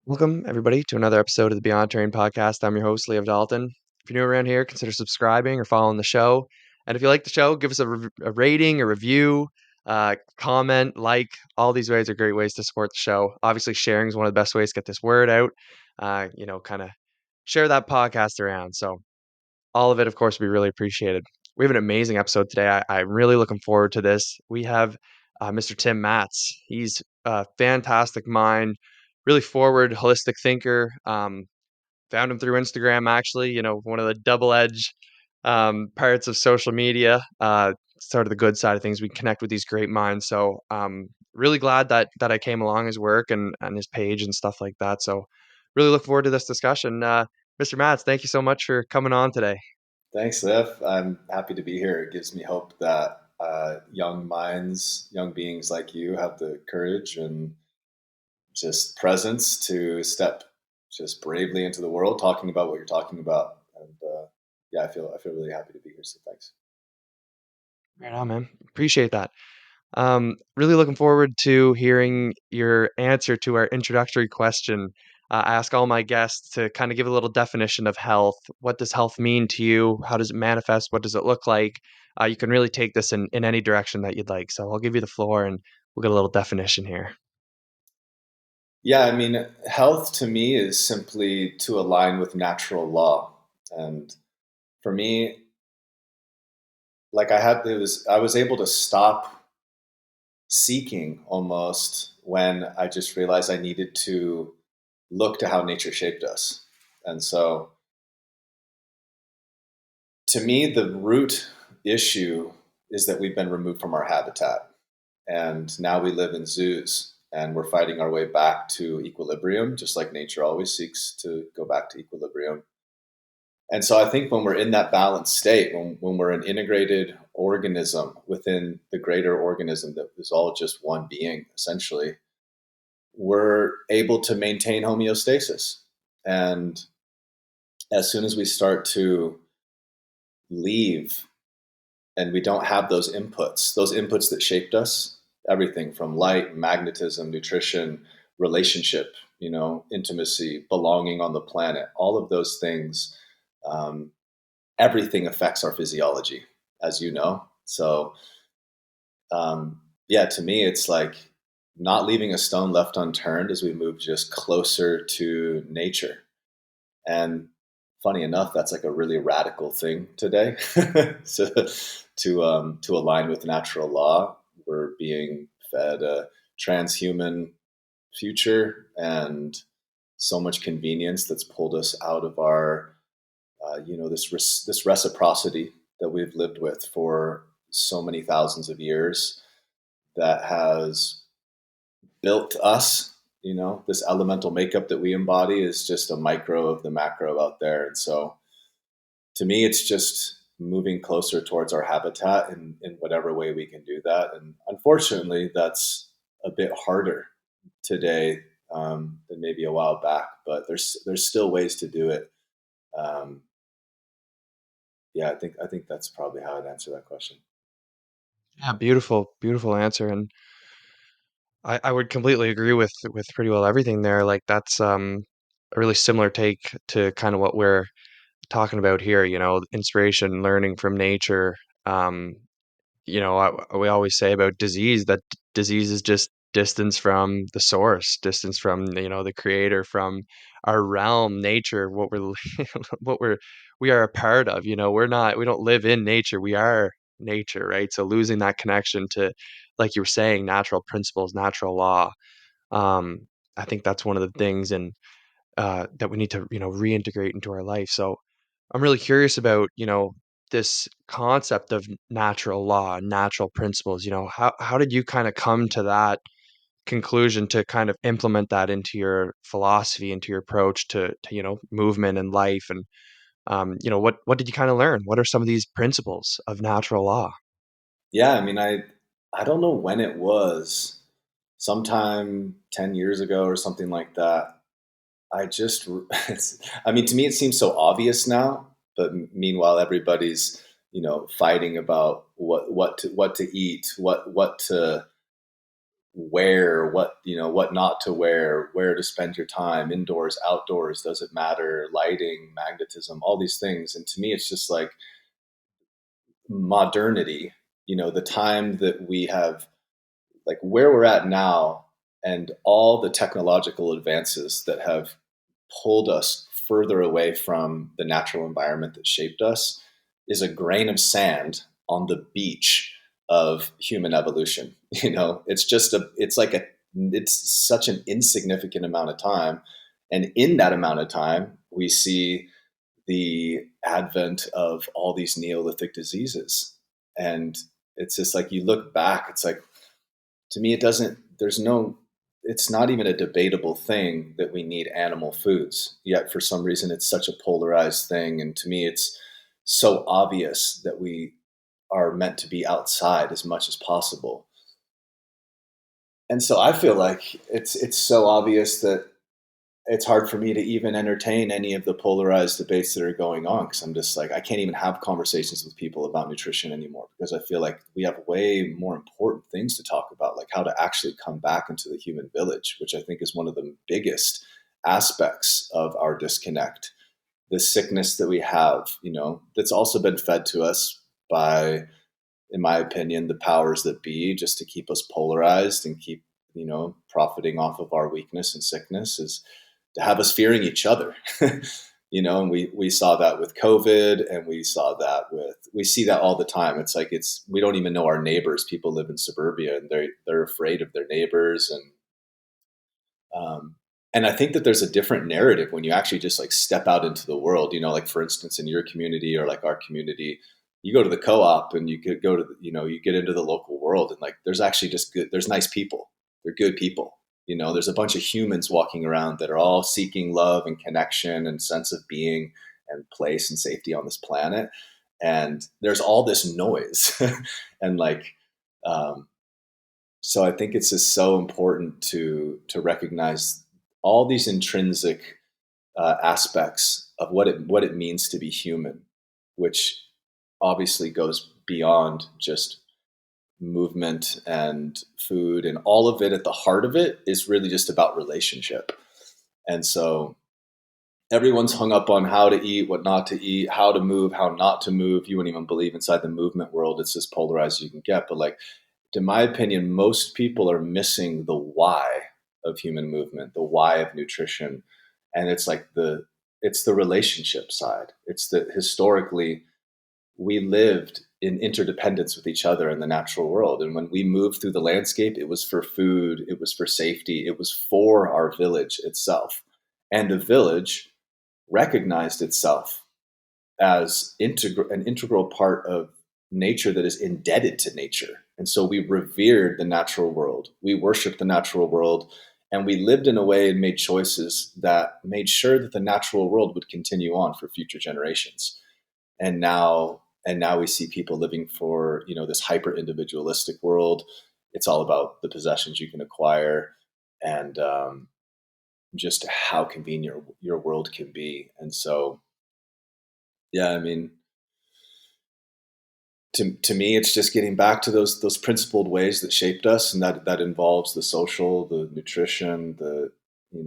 Welcome, everybody, to another episode of the Beyond Terrain podcast. I'm your host, Leo Dalton. If you're new around here, consider subscribing or following the show. And if you like the show, give us a rating, a review, comment, like. All these ways are great ways to support the show. Obviously, sharing is one of the best ways to get this word out. Kind of share that podcast around. So all of it, of course, would be really appreciated. We have an amazing episode today. I'm really looking forward to this. We have Mr. Tim Matz. He's a fantastic mind, really forward, holistic thinker. Found him through Instagram, actually. One of the double-edged parts of social media. Sort of the good side of things. We connect with these great minds. So really glad that I came along his work and his page and stuff like that. So really look forward to this discussion. Mr. Matz, thank you so much for coming on today. Thanks, Liv. I'm happy to be here. It gives me hope that young minds, young beings like you have the courage and just presence to step just bravely into the world, talking about what you're talking about. And yeah, I feel really happy to be here. So thanks. Right on, man. Appreciate that. Really looking forward to hearing your answer to our introductory question. I ask all my guests to kind of give a little definition of health. What does health mean to you? How does it manifest? What does it look like? You can really take this in any direction that you'd like. So I'll give you the floor and we'll get a little definition here. Yeah, I mean, health to me is simply to align with natural law. And for me, like I was able to stop seeking almost when I just realized I needed to look to how nature shaped us. And so to me, the root issue is that we've been removed from our habitat. And now we live in zoos and we're fighting our way back to equilibrium, just like nature always seeks to go back to equilibrium. And so I think when we're in that balanced state, when we're an integrated organism within the greater organism that is all just one being, essentially, we're able to maintain homeostasis. And as soon as we start to leave and we don't have those inputs that shaped us, everything from light, magnetism, nutrition, relationship, intimacy, belonging on the planet, all of those things, um, everything affects our physiology, as you know. So, yeah, to me, it's like not leaving a stone left unturned as we move just closer to nature. And funny enough, that's like a really radical thing today. So to align with natural law, we're being fed a transhuman future and so much convenience that's pulled us out of our, this reciprocity that we've lived with for so many thousands of years that has built us. This elemental makeup that we embody is just a micro of the macro out there. And so to me, it's just moving closer towards our habitat in whatever way we can do that. And unfortunately, that's a bit harder today than maybe a while back, but there's still ways to do it. Um, yeah, I think that's probably how I'd answer that question. Yeah, beautiful, beautiful answer. And I would completely agree with pretty well everything there. Like that's a really similar take to kind of what we're talking about here, inspiration, learning from nature. Um, we always say about disease that disease is just distance from the source, distance from, the creator, from our realm, nature, what we're, what we are a part of, we don't live in nature. We are nature, right? So losing that connection to, like you were saying, natural principles, natural law. Um, I think that's one of the things and that we need to, reintegrate into our life. So I'm really curious about, this concept of natural law, natural principles. How did you kind of come to that conclusion to kind of implement that into your philosophy, into your approach to movement and life? And, what did you kind of learn? What are some of these principles of natural law? Yeah, I mean, I don't know when it was, sometime 10 years ago or something like that. I just, I mean, to me, it seems so obvious now, but meanwhile, everybody's, fighting about what to eat, what to wear, what not to wear, where to spend your time, indoors, outdoors, does it matter, lighting, magnetism, all these things. And to me, it's just like modernity, the time that we have, like where we're at now, and all the technological advances that have pulled us further away from the natural environment that shaped us, is a grain of sand on the beach of human evolution. It's such an insignificant amount of time. And in that amount of time, we see the advent of all these Neolithic diseases. And it's just like, you look back, it's like, to me, it's not even a debatable thing that we need animal foods. Yet for some reason, it's such a polarized thing. And to me, it's so obvious that we are meant to be outside as much as possible. And so I feel like it's so obvious that it's hard for me to even entertain any of the polarized debates that are going on, because I'm just like, I can't even have conversations with people about nutrition anymore, because I feel like we have way more important things to talk about, like how to actually come back into the human village, which I think is one of the biggest aspects of our disconnect. The sickness that we have, that's also been fed to us by, in my opinion, the powers that be, just to keep us polarized and keep, profiting off of our weakness and sickness, is to have us fearing each other. And we saw that with COVID, and we see that all the time. It's like, we don't even know our neighbors. People live in suburbia, and they're afraid of their neighbors. And I think that there's a different narrative when you actually just like step out into the world, like for instance, in your community or like our community, you go to the co-op and you could go to, you get into the local world, and like, there's actually just there's nice people. They're good people. There's a bunch of humans walking around that are all seeking love and connection and sense of being and place and safety on this planet. And there's all this noise. And like, um, so I think it's just so important to recognize all these intrinsic aspects of what it means to be human, which obviously goes beyond just movement and food, and all of it. At the heart of it is really just about relationship. And so everyone's hung up on how to eat, what not to eat, how to move, how not to move. You wouldn't even believe, inside the movement world, it's as polarized as you can get. But like, to my opinion, most people are missing the why of human movement, the why of nutrition. And it's like it's the relationship side. It's the historically, we lived in interdependence with each other in the natural world. And when we moved through the landscape, it was for food, it was for safety, it was for our village itself. And the village recognized itself as an integral part of nature that is indebted to nature. And so we revered the natural world, we worshiped the natural world, and we lived in a way and made choices that made sure that the natural world would continue on for future generations. And now we see people living for, this hyper individualistic world. It's all about the possessions you can acquire, and just how convenient your world can be. And so, yeah, I mean, to me, it's just getting back to those principled ways that shaped us, and that involves the social, the nutrition,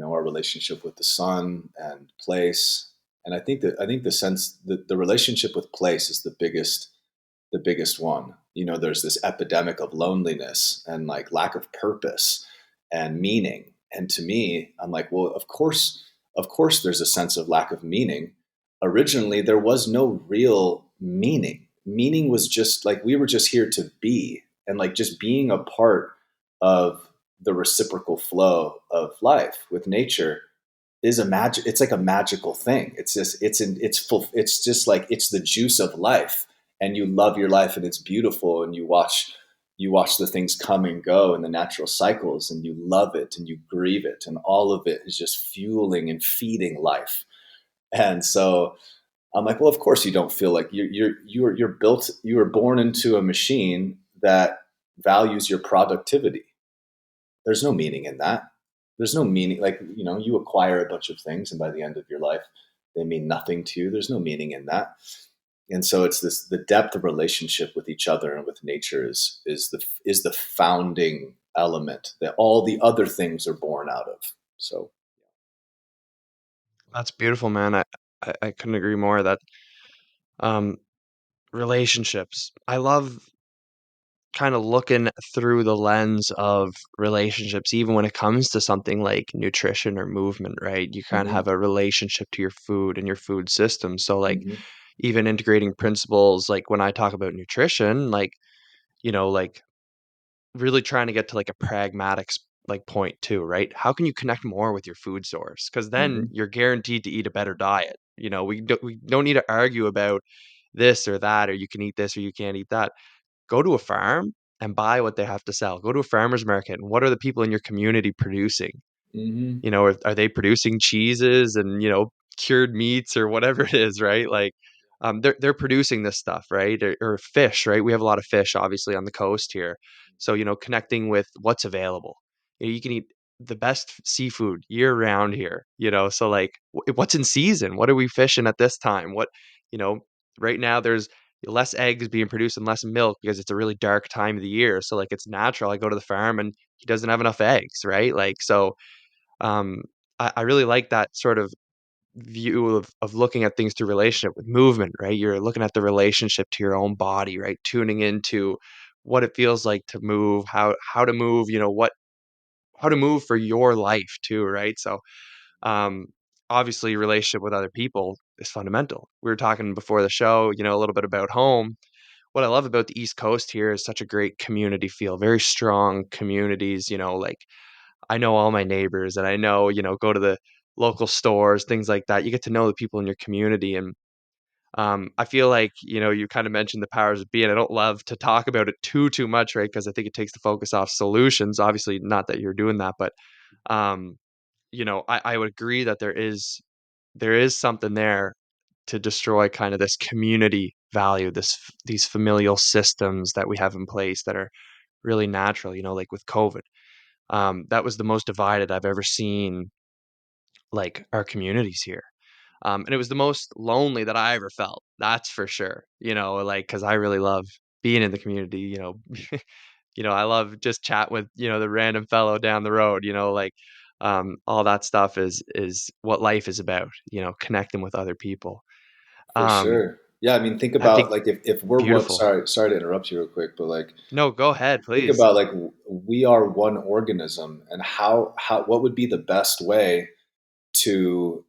our relationship with the sun and place. And I think the sense that the relationship with place is the biggest one. There's this epidemic of loneliness and like lack of purpose and meaning. And to me, I'm like, well, of course, there's a sense of lack of meaning. Originally, there was no real meaning. Meaning was just like, we were just here to be, and like just being a part of the reciprocal flow of life with nature is a magic. It's like a magical thing. It's just, it's full. It's just like, it's the juice of life, and you love your life, and it's beautiful. And you watch the things come and go in the natural cycles, and you love it and you grieve it. And all of it is just fueling and feeding life. And so I'm like, well, of course you don't feel like you were born into a machine that values your productivity. There's no meaning in that. There's no meaning. Like, you acquire a bunch of things, and by the end of your life, they mean nothing to you. There's no meaning in that. And so it's the depth of relationship with each other and with nature is the founding element that all the other things are born out of. So, That's beautiful, man. I couldn't agree more that um relationships. I love kind of looking through the lens of relationships, even when it comes to something like nutrition or movement, right? You kind of hmm have a relationship to your food and your food system. So, like, hmm even integrating principles, like when I talk about nutrition, like, like really trying to get to like a pragmatic like point too, right? How can you connect more with your food source? Because then hmm you're guaranteed to eat a better diet. We don't need to argue about this or that, or you can eat this or you can't eat that. Go to a farm and buy what they have to sell. Go to a farmer's market, and what are the people in your community producing? hmm Are they producing cheeses and, cured meats or whatever it is, right? Like, they're producing this stuff, right? Or fish, right? We have a lot of fish, obviously, on the coast here. So, connecting with what's available. You can eat the best seafood year round here, so like what's in season? What are we fishing at this time? You know, right now there's less eggs being produced and less milk because it's a really dark time of the year. So like it's natural. I go to the farm and he doesn't have enough eggs, right? Like so um, I really like that sort of view of looking at things through relationship with movement, right? You're looking at the relationship to your own body, right? Tuning into what it feels like to move, how to move, how to move for your life too, right? So um obviously relationship with other people is fundamental. We were talking before the show, a little bit about home. What I love about the East Coast here is such a great community feel, very strong communities, like I know all my neighbors and I know, go to the local stores, things like that. You get to know the people in your community. And I feel like, you kind of mentioned the powers of being. I don't love to talk about it too much, right? Because I think it takes the focus off solutions. Obviously, not that you're doing that, but um, I would agree that there is something there to destroy kind of this community value, these familial systems that we have in place that are really natural, like with COVID. That was the most divided I've ever seen, like, our communities here. And it was the most lonely that I ever felt, that's for sure, like, because I really love being in the community, I love just chat with, the random fellow down the road, like, all that stuff is what life is about, connecting with other people. for Um, sure. Yeah, I mean, think I about think like if we're one. beautiful. Sorry to interrupt you real quick, but like No, go ahead, think please. about like we are one organism, and how what would be the best way to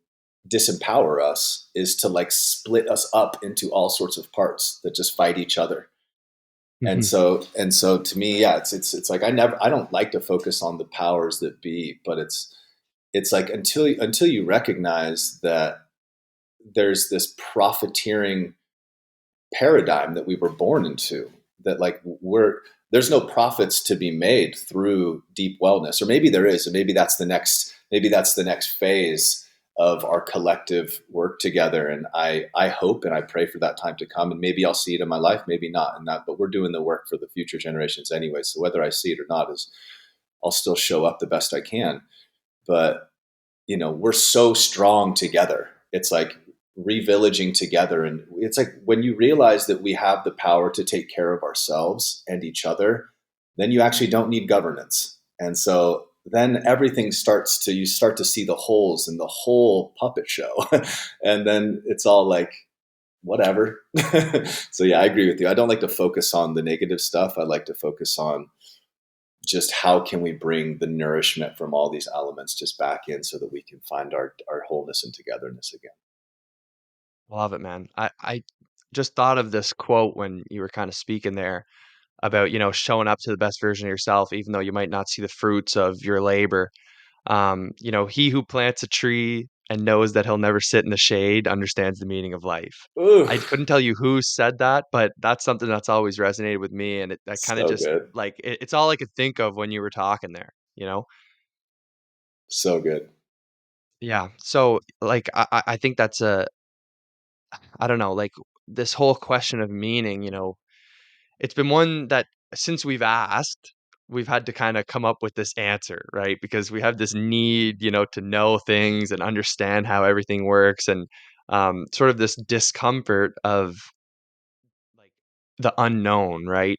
disempower us is to like split us up into all sorts of parts that just fight each other. Mhm. And so to me, yeah, it's like I don't like to focus on the powers that be, but it's like until you recognize that there's this profiteering paradigm that we were born into, that like there's no profits to be made through deep wellness, or maybe there is, and maybe that's the next phase of our collective work together. And I hope and I pray for that time to come, and maybe I'll see it in my life, maybe not, and that, but we're doing the work for the future generations anyway, so whether I see it or not is, I'll still show up the best I can. But we're so strong together. It's like revillaging together. And it's like when you realize that we have the power to take care of ourselves and each other, then you actually don't need governance. And so then everything you start to see the holes in the whole puppet show. And then it's all like, whatever. So yeah, I agree with you. I don't like to focus on the negative stuff. I like to focus on just how can we bring the nourishment from all these elements just back in so that we can find our wholeness and togetherness again. Love it, man. I just thought of this quote when you were kinda speaking there about, showing up to the best version of yourself even though you might not see the fruits of your labor. He who plants a tree and knows that he'll never sit in the shade understands the meaning of life. Ooh, I couldn't tell you who said that, but that's something that's always resonated with me, and I kinda so just good. like, it's all I could think of when you were talking there, you know? So good. Yeah, so, like, I think that's I don't know, like, this whole question of meaning, it's been one that since we've asked, we've had to kinda come up with this answer, right? Because we have this need, to know things and understand how everything works and, sort of this discomfort of, like, the unknown, right?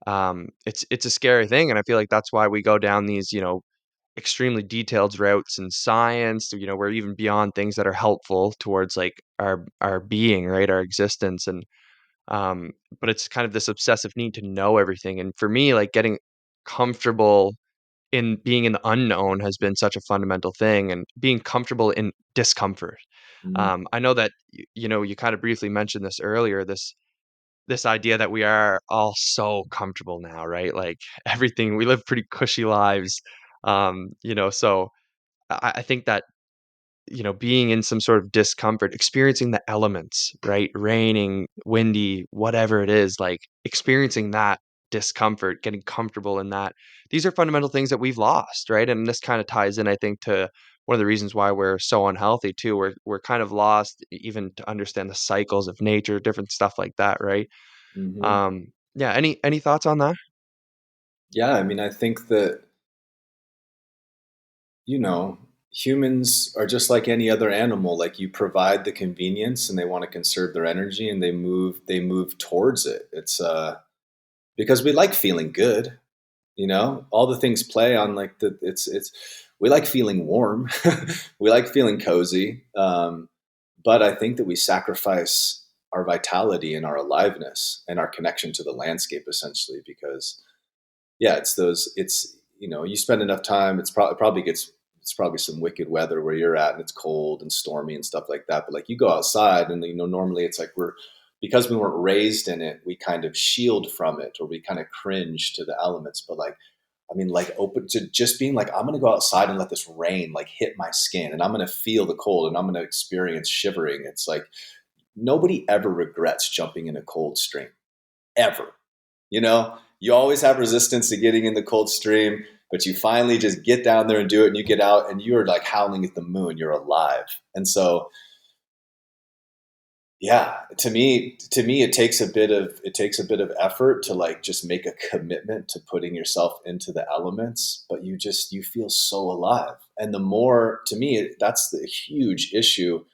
It's a scary thing, and I feel like that's why we go down these, extremely detailed routes in science. We're even beyond things that are helpful towards like our being, right, our existence, and um, but it's kind of this obsessive need to know everything. And for me, like getting comfortable in being in the unknown has been such a fundamental thing, and being comfortable in discomfort. Mm, I know that you kind of briefly mentioned this earlier. This idea that we are all so comfortable now, right? Like everything, we live pretty cushy lives. So I think that being in some sort of discomfort, experiencing the elements, right? Raining, windy, whatever it is, like experiencing that discomfort, getting comfortable in that. These are fundamental things that we've lost, right? And this kind of ties in, I think, to one of the reasons why we're so unhealthy too. We're kind of lost even to understand the cycles of nature, different stuff like that, right? hmm. Yeah, any thoughts on that? Yeah, I mean, I think that, you know, humans are just like any other animal. Like you provide the convenience and they want to conserve their energy and they move towards it. It's because we like feeling good, all the things play on like it's we like feeling warm. We like feeling cozy. But I think that we sacrifice our vitality and our aliveness and our connection to the landscape essentially because yeah, you spend enough time, it's probably some wicked weather where you're at and it's cold and stormy and stuff like that. But like you go outside and normally it's like because we weren't raised in it, we kind of shield from it or we kind of cringe to the elements. But like, I mean, like open to just being like, I'm gonna go outside and let this rain like hit my skin and I'm gonna feel the cold and I'm gonna experience shivering. It's like nobody ever regrets jumping in a cold stream ever. You always have resistance to getting in the cold stream, but you finally just get down there and do it, and you get out, and you're like howling at the moon. You're alive, and so yeah, to me, it takes a bit of effort to like just make a commitment to putting yourself into the elements, but you feel so alive, and the more to me, that's the huge issue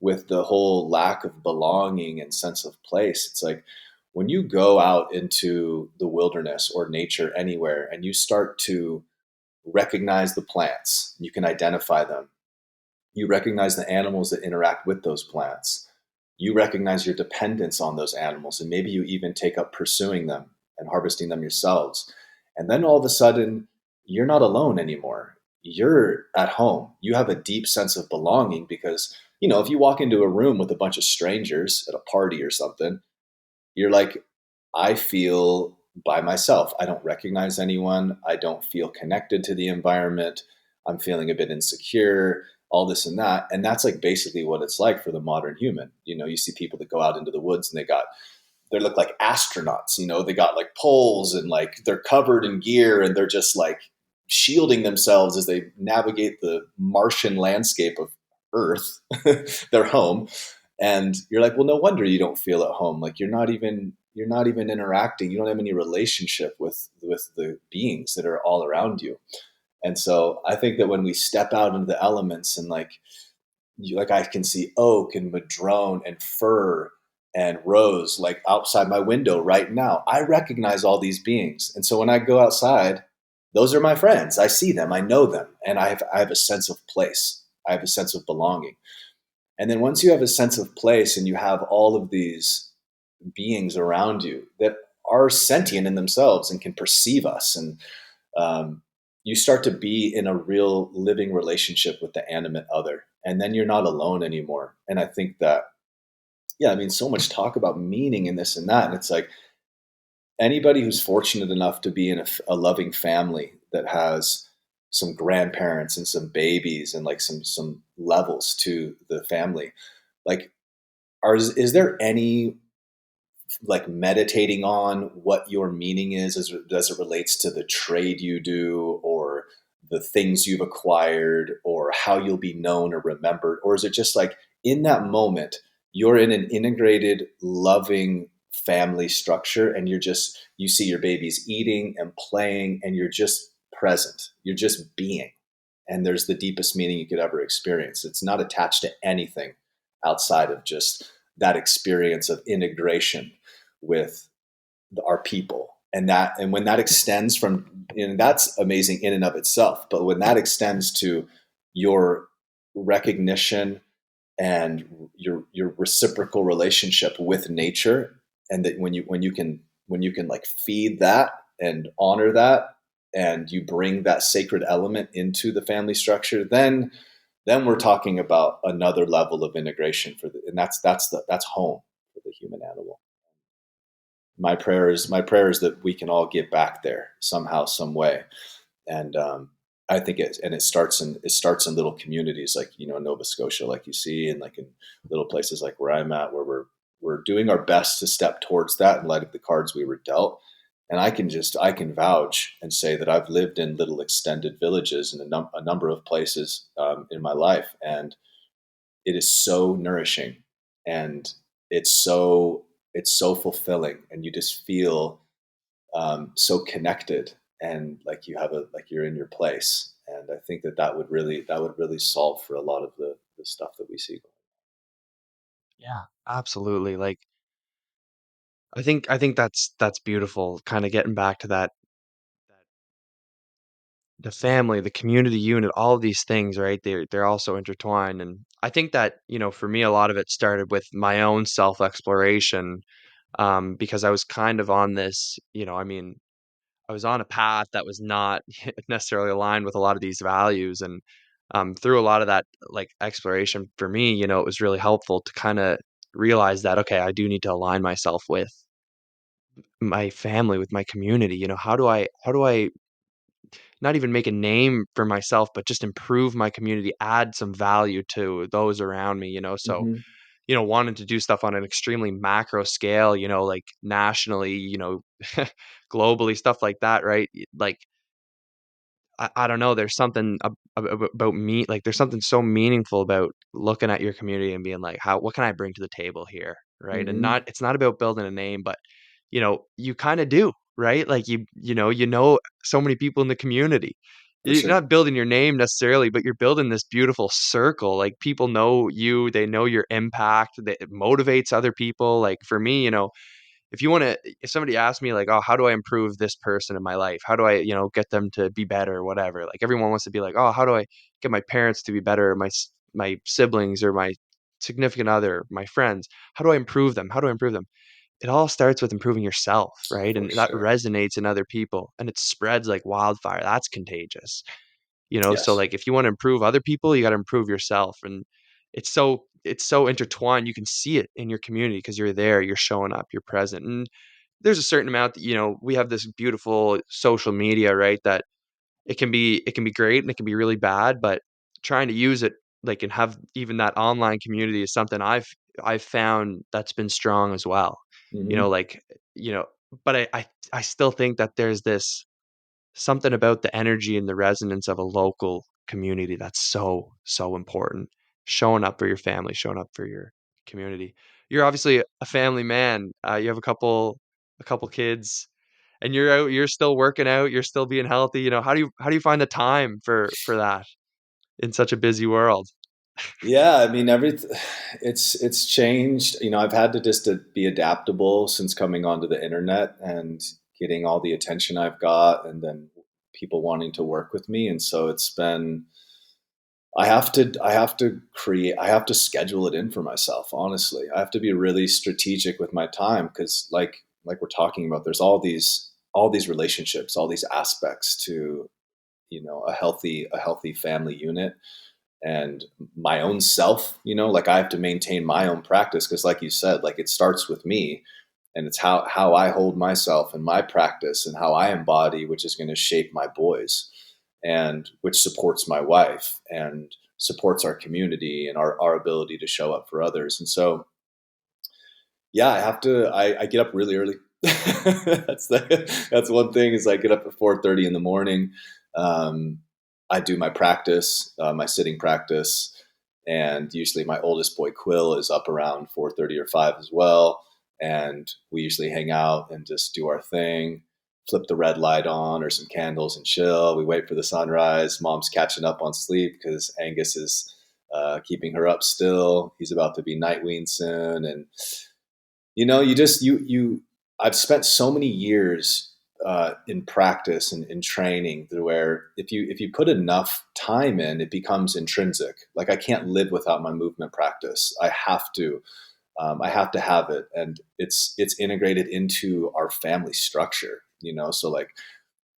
with the whole lack of belonging and sense of place. It's like when you go out into the wilderness or nature anywhere and you start to recognize the plants, you can identify them. You recognize the animals that interact with those plants. You recognize your dependence on those animals, and maybe you even take up pursuing them and harvesting them yourselves. And then all of a sudden, you're not alone anymore. You're at home. You have a deep sense of belonging because, if you walk into a room with a bunch of strangers at a party or something, you're like, I feel by myself. I don't recognize anyone. I don't feel connected to the environment. I'm feeling a bit insecure, all this and that. And that's like basically what it's like for the modern human. You see people that go out into the woods and they look like astronauts, they got like poles and like they're covered in gear and they're just like shielding themselves as they navigate the Martian landscape of Earth, their home. And you're like, well, no wonder you don't feel at home. Like you're not even interacting. You don't have any relationship with the beings that are all around you. And so I think that when we step out into the elements and like I can see oak and madrone and fir and rose like outside my window right now. I recognize all these beings. And so when I go outside, those are my friends. I see them, I know them, and I have a sense of place. I have a sense of belonging. And then once you have a sense of place and you have all of these beings around you that are sentient in themselves and can perceive us, and um, you start to be in a real living relationship with the animate other. And then you're not alone anymore. And I think that, yeah, I mean, so much talk about meaning in this and that. And it's like anybody who's fortunate enough to be in a loving family that has some grandparents and some babies and like some levels to the family, like is there any like meditating on what your meaning is as it relates to the trade you do or the things you've acquired or how you'll be known or remembered? Or is it just like in that moment, you're in an integrated, loving family structure and you see your babies eating and playing and you're just present, you're just being. And there's the deepest meaning you could ever experience. It's not attached to anything outside of just that experience of integration with our people. And when that extends from, and that's amazing in and of itself, but when that extends to your recognition and your reciprocal relationship with nature, and that when you can like feed that and honor that, and you bring that sacred element into the family structure, then we're talking about another level of integration for the, and that's home for the human animal. My prayer is that we can all get back there somehow, some way. And I think it starts in little communities like, Nova Scotia, like you see, and like in little places like where I'm at, where we're doing our best to step towards that in light of the cards we were dealt. And I can vouch and say that I've lived in little extended villages in a number of places in my life, and it is so nourishing, and it's so fulfilling, and you just feel so connected, and like like you're in your place. And I think that would really solve for a lot of the stuff that we see. Yeah, absolutely. Like I think that's beautiful. Kind of getting back to that the family, the community unit, all of these things, right? They're also intertwined. And I think that, for me, a lot of it started with my own self exploration, because I was kind of on this, I mean, I was on a path that was not necessarily aligned with a lot of these values. And through a lot of that like exploration for me, it was really helpful to kind of realize that, okay, I do need to align myself with my family, with my community. How do I not even make a name for myself, but just improve my community, add some value to those around me, so, Hmm. wanting to do stuff on an extremely macro scale, like nationally, globally, stuff like that, right? Like, I don't know, there's something about me, like, there's something so meaningful about looking at your community and being like, "What can I bring to the table here?" Right? And Hmm. it's not about building a name, but, you kinda do, right? Like, you know so many people in the community. For You're sure. not building your name necessarily, but you're building this beautiful circle, like, people know you, they know your impact, that it motivates other people, like, for me, if somebody asks me like, "Oh, how do I improve this person in my life? How do I, get them to be better or whatever?" Like everyone wants to be like, "Oh, how do I get my parents to be better, my siblings or my significant other, my friends? How do I improve them? How do I improve them?" It all starts with improving yourself, right? For And that sure. resonates in other people and it spreads like wildfire. That's contagious. So Yes. like if you want to improve other people, you got to improve yourself. And it's so intertwined. You can see it in your community because you're there, you're showing up, you're present. And there's a certain amount that, we have this beautiful social media, right? That it can be great and it can be really bad, but trying to use it like and have even that online community is something I've found that's been strong as well. Hmm. Like, you know, but I still think that there's this something about the energy and the resonance of a local community that's so, so important. Showing up for your family, showing up for your community. You're obviously a family man. You have a couple kids, and you're still working out, you're still being healthy. How do you find the time for that in such a busy world? Yeah, I mean, it's changed. I've had to just to be adaptable since coming onto the internet and getting all the attention I've got, and then people wanting to work with me. And so it's been, I have to schedule it in for myself. Honestly, I have to be really strategic with my time, because like we're talking about, there's all these relationships, all these aspects to, a healthy family unit, and my own self. Like I have to maintain my own practice, because like you said, like it starts with me, and it's how I hold myself and my practice and how I embody, which is going to shape my boys, and which supports my wife and supports our community and our ability to show up for others. And so, yeah, I get up really early. That's one thing, is I get up at 4:30 in the morning. Um, I do my practice, my sitting practice, and usually my oldest boy Quill is up around 4:30 or 5 as well. And we usually hang out and just do our thing, flip the red light on or some candles and chill. We wait for the sunrise. Mom's catching up on sleep because Angus is keeping her up still. He's about to be night weaned soon, and you just you I've spent so many years in practice and in training, where if you put enough time in, it becomes intrinsic. Like I can't live without my movement practice. I have to have it, and it's integrated into our family structure. So like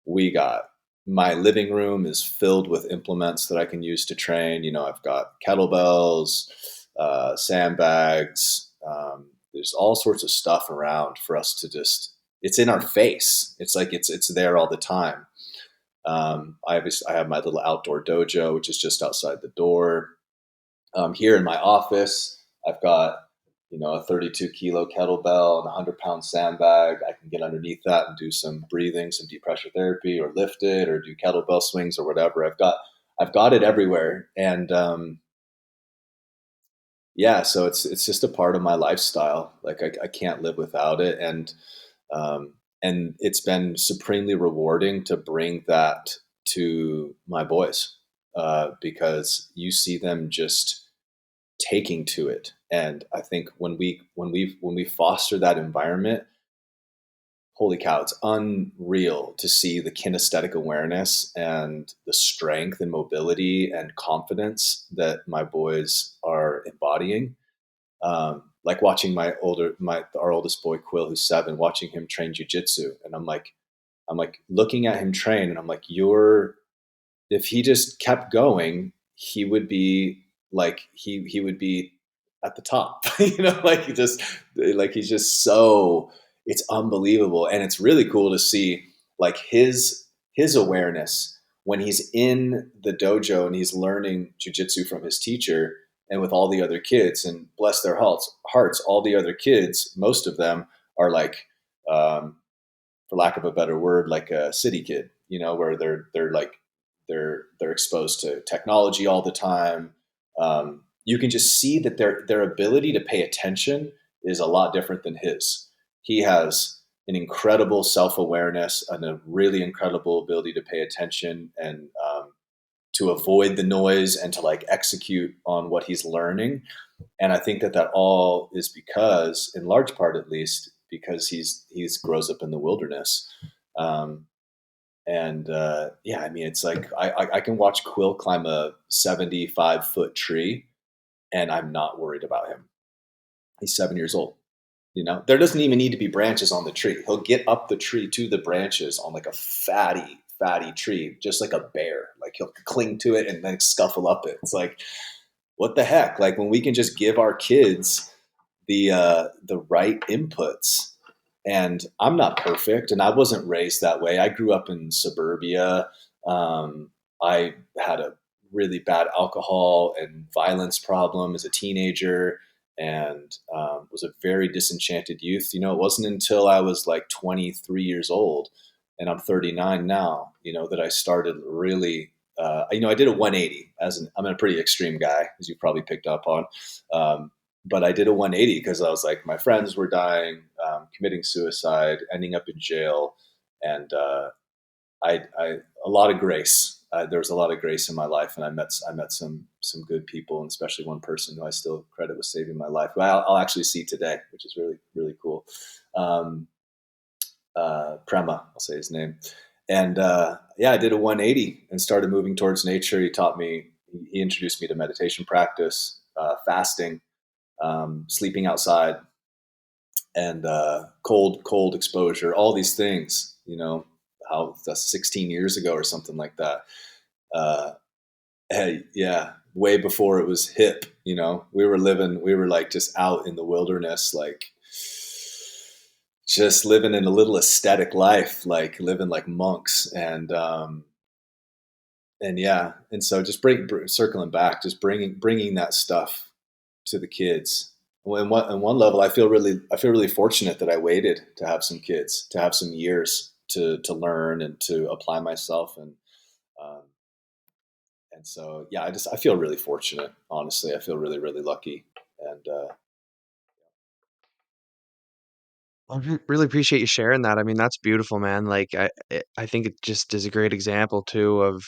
we got my living room is filled with implements that I can use to train. I've got kettlebells, sandbags. There's all sorts of stuff around for us to just. It's in our face. It's like it's there all the time. I have my little outdoor dojo, which is just outside the door. Here in my office, I've got a 32 kilo kettlebell and a 100-pound sandbag. I can get underneath that and do some breathing, some deep pressure therapy, or lift it, or do kettlebell swings or whatever. I've got it everywhere, and yeah, so it's just a part of my lifestyle. Like I can't live without it, and it's been supremely rewarding to bring that to my boys, because you see them just taking to it. And I think when we foster that environment, holy cow, it's unreal to see the kinesthetic awareness and the strength and mobility and confidence that my boys are embodying. Like watching our oldest boy Quill, who's 7, watching him train jujitsu, and I'm like looking at him train, and I'm like, you're if he just kept going, he would be he would be at the top. Like he's just so it's unbelievable, and it's really cool to see like his awareness when he's in the dojo and he's learning jujitsu from his teacher and with all the other kids. And bless their hearts, all the other kids, most of them are like, for lack of a better word, like a city kid, where they're exposed to technology all the time. You can just see that their ability to pay attention is a lot different than his. He has an incredible self awareness and a really incredible ability to pay attention and to avoid the noise and to like execute on what he's learning. And I think that all is because, in large part at least, because he's grows up in the wilderness. Um, and yeah, I mean, it's like I can watch Quill climb a 75-foot tree, and I'm not worried about him. He's 7 years old. There doesn't even need to be branches on the tree. He'll get up the tree to the branches on like a fatty tree, just like a bear. Like he'll cling to it and then scuffle up it. It's like, what the heck? Like when we can just give our kids the right inputs. And I'm not perfect, and I wasn't raised that way. I grew up in suburbia. I had a really bad alcohol and violence problem as a teenager, and was a very disenchanted youth. It wasn't until I was like 23 years old, and I'm 39 now. That I started really. I did a 180 I'm a pretty extreme guy, as you probably picked up on. But I did a 180 because I was like, my friends were dying, committing suicide, ending up in jail, and I a lot of grace. There was a lot of grace in my life, and I met some good people, and especially one person who I still credit with saving my life, who I'll actually see today, which is really really cool. Um, Prema, I'll say his name, and yeah, I did a 180 and started moving towards nature. He introduced me to meditation practice, fasting, sleeping outside, and cold exposure, all these things. How that's 16 years ago or something like that. Uh, hey, yeah, way before it was hip. We were like just out in the wilderness, like just living in a little aesthetic life, like living like monks, and yeah, and so just circling back, just bringing that stuff to the kids. Well, on one level, I feel really fortunate that I waited to have some kids, to have some years to learn and to apply myself, um, and so yeah, I feel really fortunate. Honestly, I feel really really lucky, and Really appreciate you sharing that. I mean, that's beautiful, man. Like I think it just is a great example too of,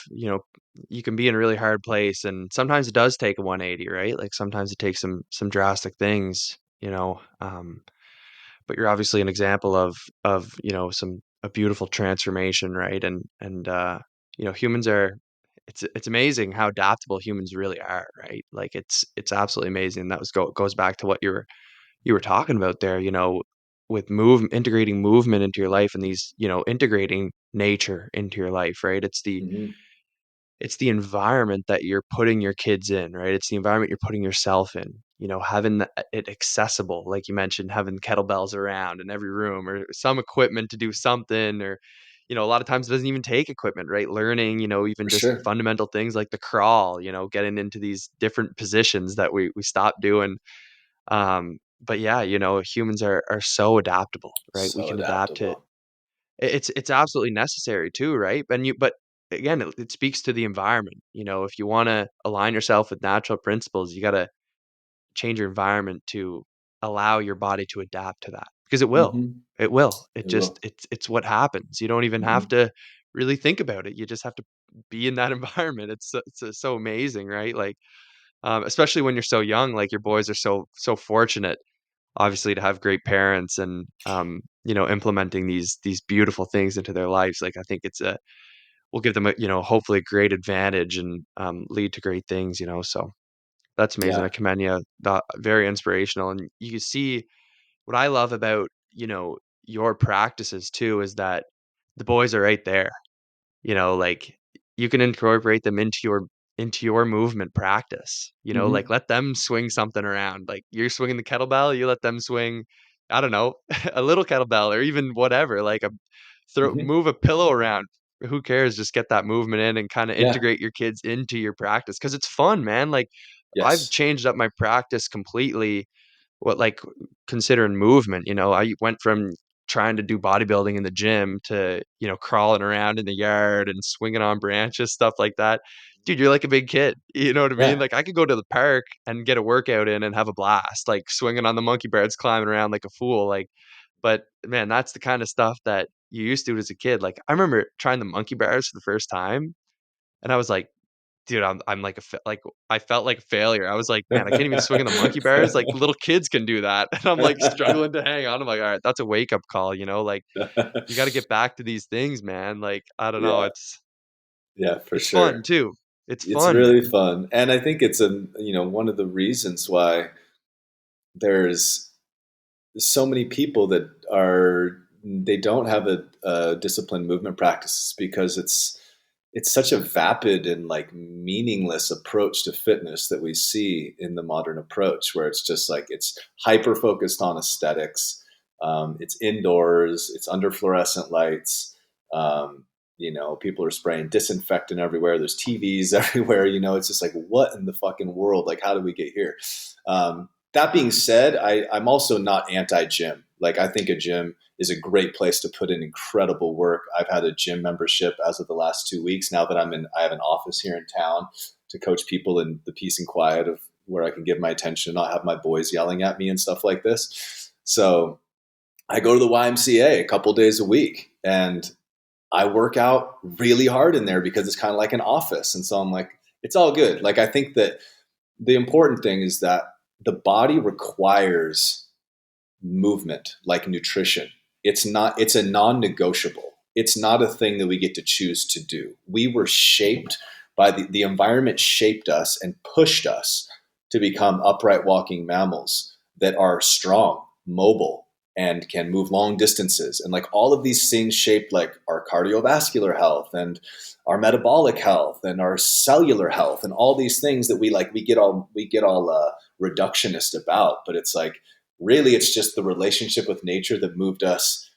you can be in a really hard place and sometimes it does take a 180, right? Like sometimes it takes some drastic things, but you're obviously an example of, some a beautiful transformation, right? Humans are it's amazing how adaptable humans really are, right? Like it's absolutely amazing. That goes back to what you were talking about there, with integrating movement into your life and these, integrating nature into your life, right? Hmm. It's the environment that you're putting your kids in, right? It's the environment you're putting yourself in, having it accessible, like you mentioned, having kettlebells around in every room or some equipment to do something, or, a lot of times it doesn't even take equipment, right? Learning, even For just sure. fundamental things like the crawl, getting into these different positions that we stopped doing. But yeah, humans are so adaptable, right? We So can adapt to adaptable. it's absolutely necessary too, right? But again, it speaks to the environment. If you want to align yourself with natural principles, you got to change your environment to allow your body to adapt to that because it will. Hmm. It will. It It just will. it's what happens. You don't even have Hmm. to really think about it. You just have to be in that environment. It's so amazing, right? Like especially when you're so young, like your boys are so fortunate obviously to have great parents and implementing these beautiful things into their lives. Like I think it's a will give them a hopefully a great advantage and lead to great things, so that's amazing. I Yeah. commend you. That very inspirational. And you see what I love about your practices too is that the boys are right there. Like, you can incorporate them into your movement practice, like, Hmm. let them swing something around, like, you're swinging the kettlebell, you let them swing, I don't know, a little kettlebell or even whatever, like, a throw Hmm. move a pillow around. Who cares? Just get that movement in and kinda Yeah. integrate your kids into your practice because it's fun, man, like, I've Yes. changed up my practice completely what like considering movement, I went from trying to do bodybuilding in the gym to, crawling around in the yard and swinging on branches, stuff like that. Dude, you're like a big kid. You know what I mean? Yeah. Like I could go to the park and get a workout in and have a blast, like swinging on the monkey bars, climbing around like a fool. Like, but man, that's the kind of stuff that you used to as a kid. Like I remember trying the monkey bars for the first time, and I was like, dude, I'm like like I felt like a failure. I was like, "Man, I can't even swing on the monkey bars, like, little kids can do that." And I'm, like, struggling to hang on. I'm like, "Alright, that's a wake-up call," like, you gotta get back to these things, man, like, I don't know, Yeah. it's Yeah, for it's fun sure. too. It's It's fun, really man. fun. And I think it's one of the reasons why there's so many people that they don't have a disciplined movement practices because it's such a vapid and like meaningless approach to fitness that we see in the modern approach, where it's just like it's hyper focused on aesthetics. It's indoors. It's under fluorescent lights. Um, people are spraying disinfectant everywhere. There's TVs everywhere. It's just like, what in the fucking world? Like, how did we get here? That being said, I'm also not anti-gym. Like, I think a gym is a great place to put in incredible work. I've had a gym membership as of the last 2 weeks. Now that I have an office here in town to coach people in the peace and quiet of where I can give my attention, not have my boys yelling at me and stuff like this. So I go to the YMCA a couple days a week, and I work out really hard in there because it's kind of like an office. And so I'm like, it's all good. Like, I think that the important thing is that the body requires movement like nutrition. It's a non-negotiable. It's not a thing that we get to choose to do. We were shaped by the environment shaped us and pushed us to become upright walking mammals that are strong, mobile, and can move long distances. And like all of these things shaped like our cardiovascular health and our metabolic health and our cellular health and all these things that we get all reductionist about. But it's like really it's just the relationship with nature that moved us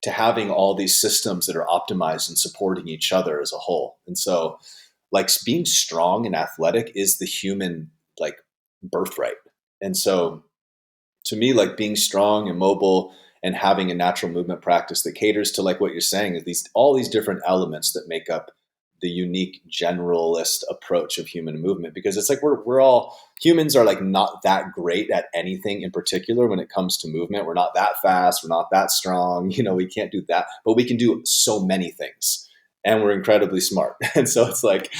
to having all these systems that are optimized and supporting each other as a whole. And so like being strong and athletic is the human like birthright. And so to me, like being strong and mobile and having a natural movement practice that caters to like what you're saying is these all these different elements that make up the unique generalist approach of human movement, because it's like we're all humans are like not that great at anything in particular when it comes to movement. We're not that fast, we're not that strong, we can't do that, but we can do so many things, and we're incredibly smart. And so it's like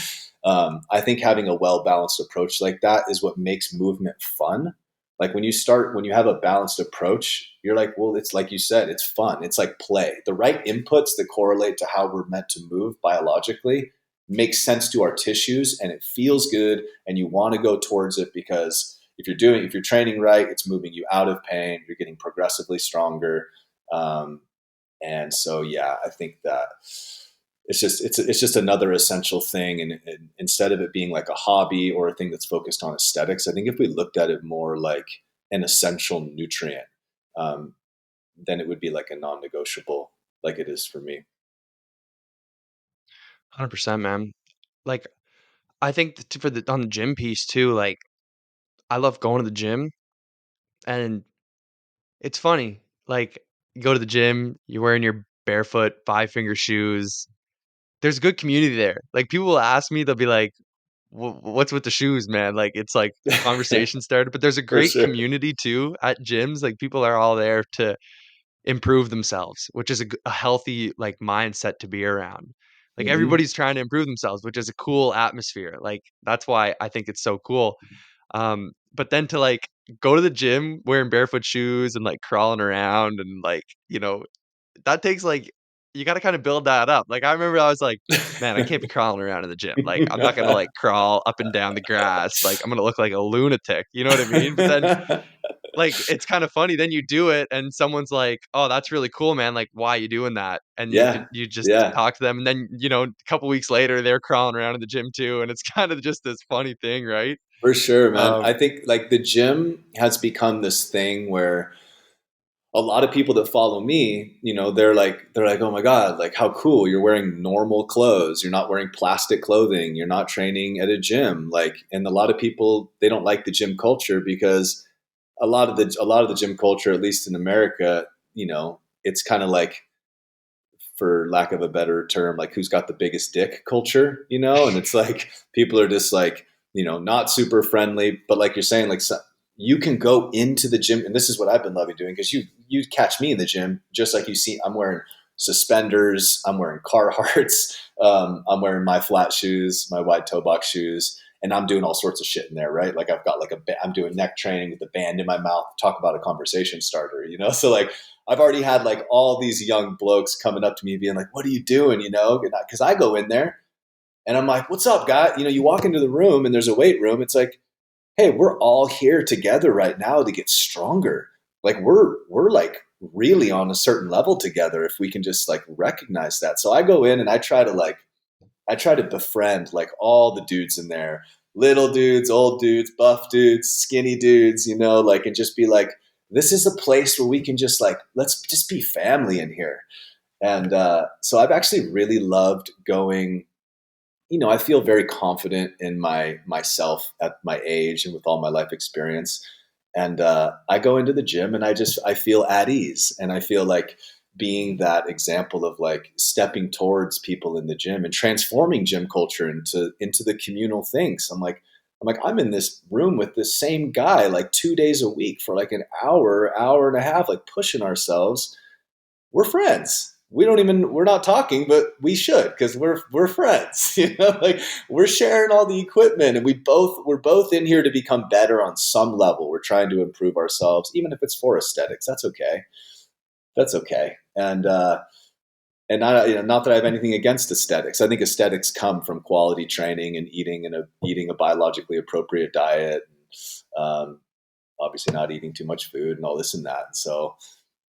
I think having a well balanced approach like that is what makes movement fun, Like when you have a balanced approach, you're like, well, it's like you said, it's fun. It's like play. The right inputs that correlate to how we're meant to move biologically make sense to our tissues, and it feels good, and you want to go towards it because if you're training right, it's moving you out of pain. You're getting progressively stronger. Um, and so, yeah, I think that it's just another essential thing. And instead of it being like a hobby or a thing that's focused on aesthetics, I think if we looked at it more like an essential nutrient, um, then it would be like a non-negotiable, like it is for me. 100%, man. Like, I think for the on the gym piece too, like, I love going to the gym, and it's funny. Like, you go to the gym, you're wearing your barefoot five-finger shoes. There's good community there. Like, people will ask me, they'll be like, What's with the shoes, man?" Like, it's like conversation started, but there's a For great sure. community too at gyms. Like, people are all there to improve themselves, which is a healthy, like, mindset to be around. Like, Hmm. everybody's trying to improve themselves, which is a cool atmosphere. Like, that's why I think it's so cool. But then to, like, go to the gym wearing barefoot shoes and, like, crawling around and, like, that takes, like, you gotta kinda build that up. Like, I remember I was like, "Man, I can't be crawling around in the gym. Like, I'm not gonna, like, crawl up and down the grass. Like, I'm gonna look like a lunatic." You know what I mean? But then, like, it's kinda funny, then you do it and someone's like, "Oh, that's really cool, man. Like, why are you doing that?" And Yeah. you just Yeah. talk to them, and then, a couple weeks later, they're crawling around in the gym too, and it's kinda just this funny thing, right? For sure, man. I Um think like the gym has become this thing where a lot of people that follow me, they're like, oh my God, like how cool. You're wearing normal clothes. You're not wearing plastic clothing. You're not training at a gym. Like, and a lot of people, they don't like the gym culture because a lot of the gym culture, at least in America, it's kind of like, for lack of a better term, like who's got the biggest dick culture, and it's like people are just like, not super friendly, but like you're saying, like you can go into the gym, and this is what I've been loving doing because you catch me in the gym, just like you see, I'm wearing suspenders, I'm wearing Carhartts, I'm wearing my flat shoes, my wide toe box shoes, and I'm doing all sorts of shit in there, right? Like I've got like I'm doing neck training with a band in my mouth. Talk about a conversation starter, So like I've already had like all these young blokes coming up to me being like, "What are you doing?" Because I go in there and I'm like, "What's up, guy?" You walk into the room and there's a weight room. It's like, "Hey, we're all here together right now to get stronger. Like we're like really on a certain level together if we can just like recognize that." So I go in and I try to befriend like all the dudes in there, little dudes, old dudes, buff dudes, skinny dudes, like, and just be like, this is a place where we can just like, let's just be family in here. And so I've actually really loved going. I feel very confident in myself at my age and with all my life experience. And I go into the gym and I feel at ease, and I feel like being that example of like stepping towards people in the gym and transforming gym culture into the communal things. I'm in this room with this same guy like 2 days a week for like an hour and a half, like pushing ourselves. We're friends. We're not talking, but we should because we're friends. Like we're sharing all the equipment, and we're both in here to become better on some level. We're trying to improve ourselves, even if it's for aesthetics. That's okay. That's okay. And not that I have anything against aesthetics. I think aesthetics come from quality training and eating a biologically appropriate diet. Um, Obviously, not eating too much food and all this and that. So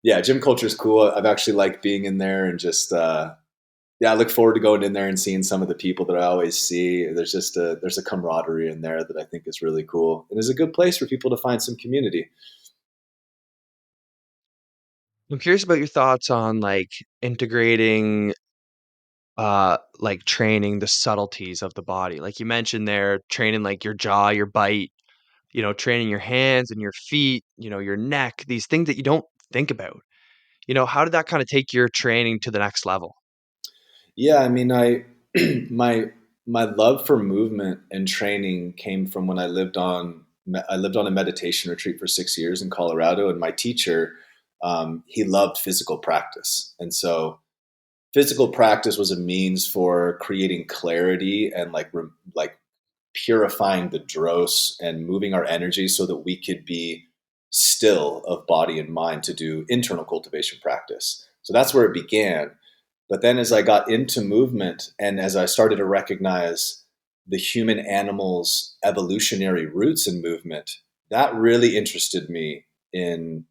yeah, gym culture is cool. I've actually liked being in there and just yeah, I look forward to going in there and seeing some of the people that I always see. There's a camaraderie in there that I think is really cool, and is a good place for people to find some community. I'm curious about your thoughts on, like, integrating, like, training the subtleties of the body. Like you mentioned there, training, like, your jaw, your bite, training your hands and your feet, your neck, these things that you don't think about. How did that kinda take your training to the next level? Yeah, I mean, my my love for movement and training came from when I lived on a meditation retreat for 6 years in Colorado, and my teacher, he loved physical practice, and so physical practice was a means for creating clarity and like purifying the dross and moving our energy so that we could be still of body and mind to do internal cultivation practice. So that's where it began. But then as I got into movement and as I started to recognize the human animal's evolutionary roots in movement, that really interested me in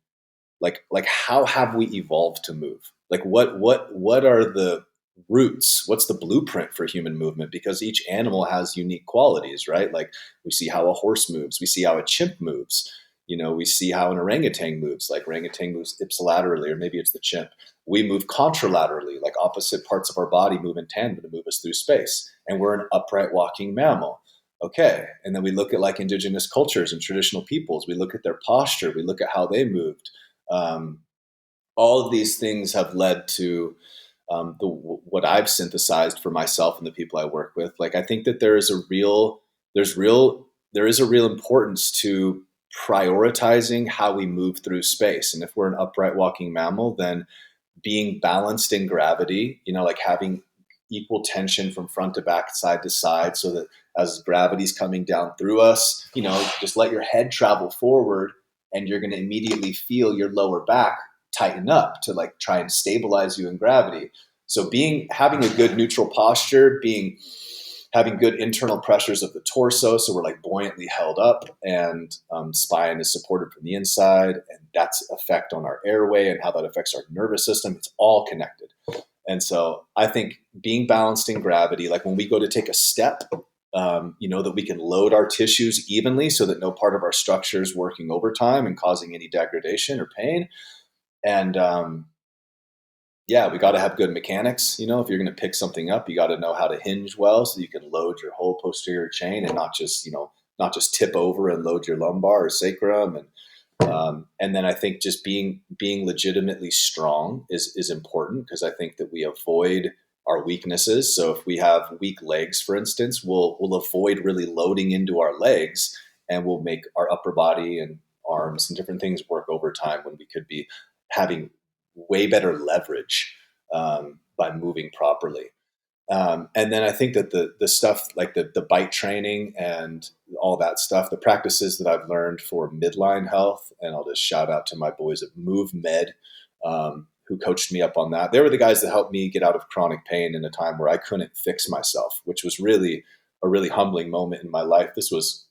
like how have we evolved to move? Like what are the roots? What's the blueprint for human movement? Because each animal has unique qualities, right? Like we see how a horse moves, we see how a chimp moves. We see how an orangutan moves. Like orangutan moves ipsilaterally, or maybe it's the chimp. We move contralaterally, like opposite parts of our body move in tandem to move us through space. And we're an upright walking mammal. Okay. And then we look at like indigenous cultures and traditional peoples. We look at their posture. We look at how they moved. um, all of these things have led to what I've synthesized for myself and the people I work with. Like I think that there is a real importance to prioritizing how we move through space. And if we're an upright walking mammal, then being balanced in gravity, like having equal tension from front to back, side to side, so that as gravity's coming down through us, just let your head travel forward and you're going to immediately feel your lower back tighten up to like try and stabilize you in gravity. So having a good neutral posture, having good internal pressures of the torso, so we're like buoyantly held up, and spine is supported from the inside, and that's effect on our airway and how that affects our nervous system. It's all connected. And so I think being balanced in gravity, like when we go to take a step, that we can load our tissues evenly so that no part of our structure is working overtime and causing any degradation or pain. And yeah, we got to have good mechanics. If you're going to pick something up, you got to know how to hinge well so you can load your whole posterior chain and not just tip over and load your lumbar or sacrum. And then I think just being legitimately strong is important, because I think that we avoid our weaknesses. So if we have weak legs, for instance, we'll avoid really loading into our legs, and we'll make our upper body and arms and different things work overtime when we could be having way better leverage by moving properly. And then I think that the stuff like the bite training and all that stuff, the practices that I've learned for midline health, and I'll just shout out to my boys at Move Med, who coached me up on that. They were the guys that helped me get out of chronic pain in a time where I couldn't fix myself, which was really a really humbling moment in my life. This was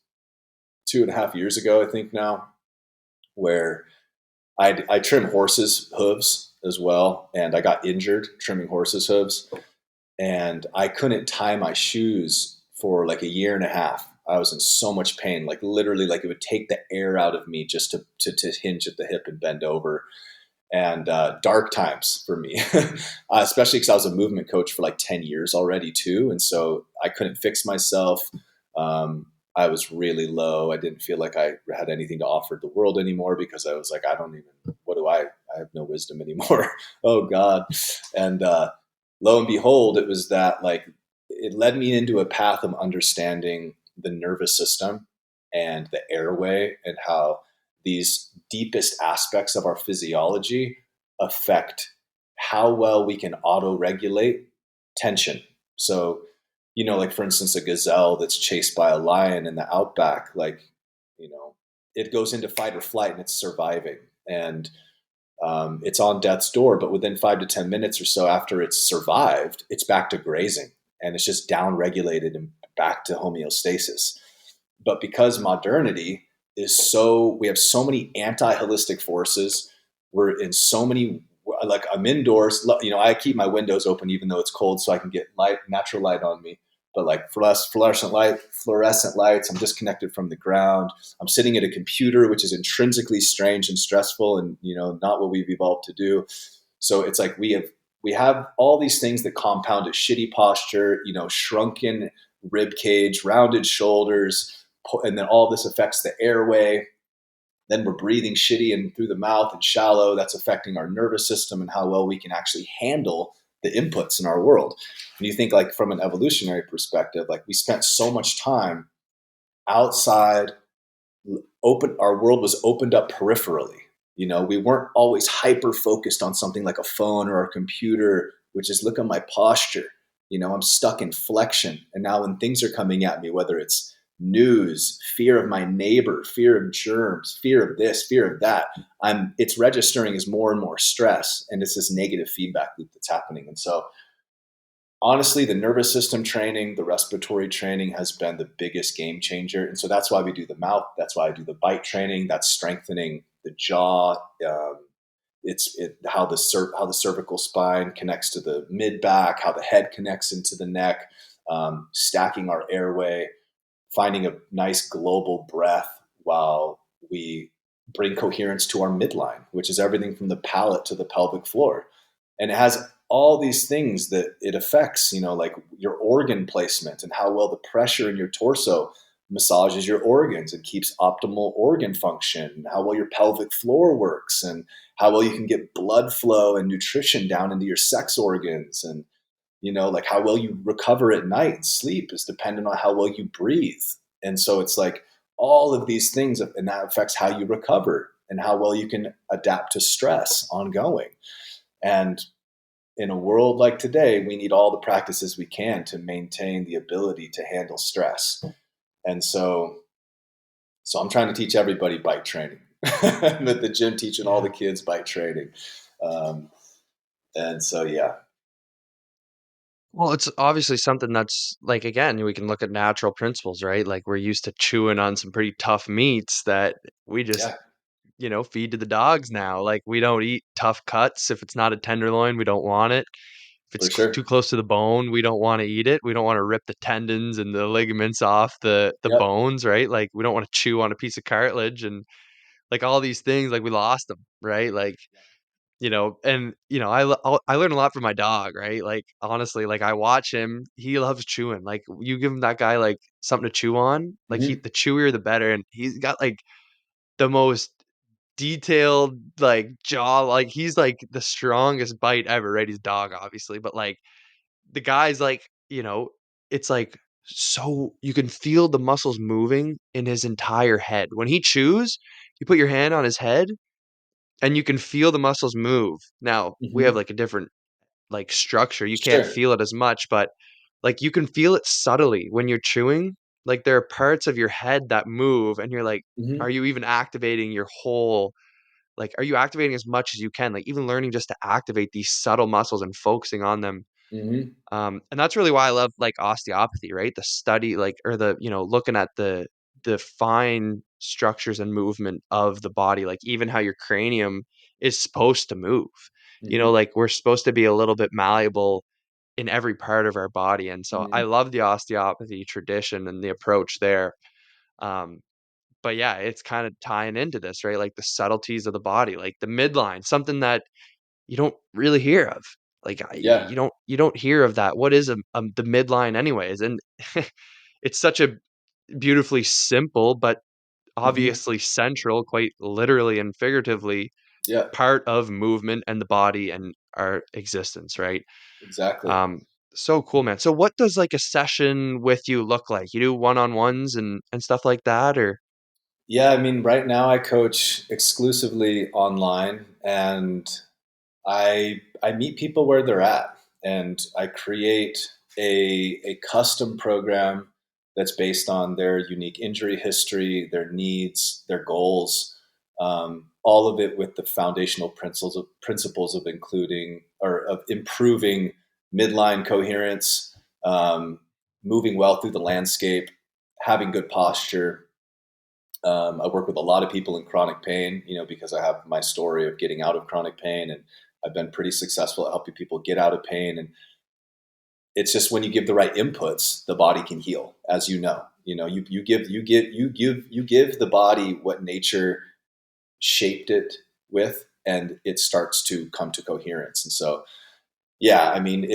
2.5 years ago, I think now, where I trim horses' hooves as well, and I got injured trimming horses' hooves, and I couldn't tie my shoes for like a year and a half. I was in so much pain, like literally, like it would take the air out of me just to hinge at the hip and bend over. And dark times for me, especially because I was a movement coach for like 10 years already too, and so I couldn't fix myself. I was really low. I didn't feel like I had anything to offer the world anymore, because I was like, what do I have no wisdom anymore. Oh God. And lo and behold, it was that like, it led me into a path of understanding the nervous system and the airway, and how these deepest aspects of our physiology affect how well we can auto regulate tension. So, like for instance, a gazelle that's chased by a lion in the outback, like, it goes into fight or flight and it's surviving. And it's on death's door, but within 5 to 10 minutes or so after it's survived, it's back to grazing, and it's just down regulated and back to homeostasis. But because modernity we have so many anti-holistic forces. We're in so many, like I'm indoors, I keep my windows open even though it's cold so I can get natural light on me. But like fluorescent lights, I'm disconnected from the ground. I'm sitting at a computer, which is intrinsically strange and stressful, and not what we've evolved to do. So it's like we have all these things that compound a shitty posture, shrunken rib cage, rounded shoulders, and then all this affects the airway. Then we're breathing shitty and through the mouth and shallow. That's affecting our nervous system and how well we can actually handle the inputs in our world. And you think like from an evolutionary perspective, like we spent so much time outside, our world was opened up peripherally. We weren't always hyper focused on something like a phone or a computer, which is look at my posture. I'm stuck in flexion. And now when things are coming at me, whether it's news, fear of my neighbor, fear of germs, fear of this, fear of that, it's registering as more and more stress, and it's this negative feedback loop that's happening. And so honestly, the nervous system training, the respiratory training has been the biggest game changer. And so that's why we do the mouth. That's why I do the bite training. That's strengthening the jaw. How the cervical spine connects to the mid back, how the head connects into the neck, stacking our airway, finding a nice global breath while we bring coherence to our midline, which is everything from the palate to the pelvic floor. And it has all these things that it affects, like your organ placement and how well the pressure in your torso massages your organs and keeps optimal organ function, and how well your pelvic floor works, and how well you can get blood flow and nutrition down into your sex organs. And like how well you recover at night, sleep is dependent on how well you breathe. And so it's like all of these things, and that affects how you recover and how well you can adapt to stress ongoing. And in a world like today, we need all the practices we can to maintain the ability to handle stress. And so I'm trying to teach everybody bike training. I'm at the gym teaching all the Yeah. kids bike training. Um, and so, yeah. Well, it's obviously something that's like, again, we can look at natural principles, right? Like we're used to chewing on some pretty tough meats that we just, Yeah, feed to the dogs now. Like we don't eat tough cuts. If it's not a tenderloin, we don't want it. If it's for sure. too close to the bone, we don't want to eat it. We don't want to rip the tendons and the ligaments off the Yep. bones, right? Like we don't want to chew on a piece of cartilage and like all these things. Like we lost them, right? Like and I learn a lot from my dog, right? Like honestly, like I watch him, he loves chewing. Like you give him that guy like something to chew on, like Hmm. the chewier the better, and he's got like the most detailed like jaw, like he's like the strongest bite ever, right? He's a dog, obviously, but like the guy's like, it's like so you can feel the muscles moving in his entire head. When he chews, you put your hand on his head and you can feel the muscles move. Now, we have Hmm. like a different like structure. You can't Sure. feel it as much, but like you can feel it subtly when you're chewing. Like there are parts of your head that move and you're like, Hmm. are you even activating your whole like are you activating as much as you can? Like even learning just to activate these subtle muscles and focusing on them. Hmm. And that's really why I love like osteopathy, right? The study, like, or looking at the fine structures and movement of the body, like even how your cranium is supposed to move. Hmm. Like we're supposed to be a little bit malleable in every part of our body. And so I Hmm. love the osteopathy tradition and the approach there. Um, but yeah, it's kind of tying into this, right? Like the subtleties of the body, like the midline, something that you don't really hear of. Like, Yeah. you don't hear of that. What is the midline anyways? And it's such a beautifully simple, but Hmm. obviously central, quite literally and figuratively, Yeah. part of movement and the body and our existence, right? Exactly. Um, so cool, man. So what does like a session with you look like? You do one-on-ones and stuff like that, or Yeah. I mean, right now I coach exclusively online, and I meet people where they're at, and I create a custom program that's based on their unique injury history, their needs, their goals, all of it with the foundational principles of including or of improving midline coherence, um, moving well through the landscape, having good posture. I work with a lot of people in chronic pain, because I have my story of getting out of chronic pain, and I've been pretty successful at helping people get out of pain. And it's just when you give the right inputs, the body can heal, as you know. You give the body what nature shaped it with, and it starts to come to coherence. And so yeah, I mean,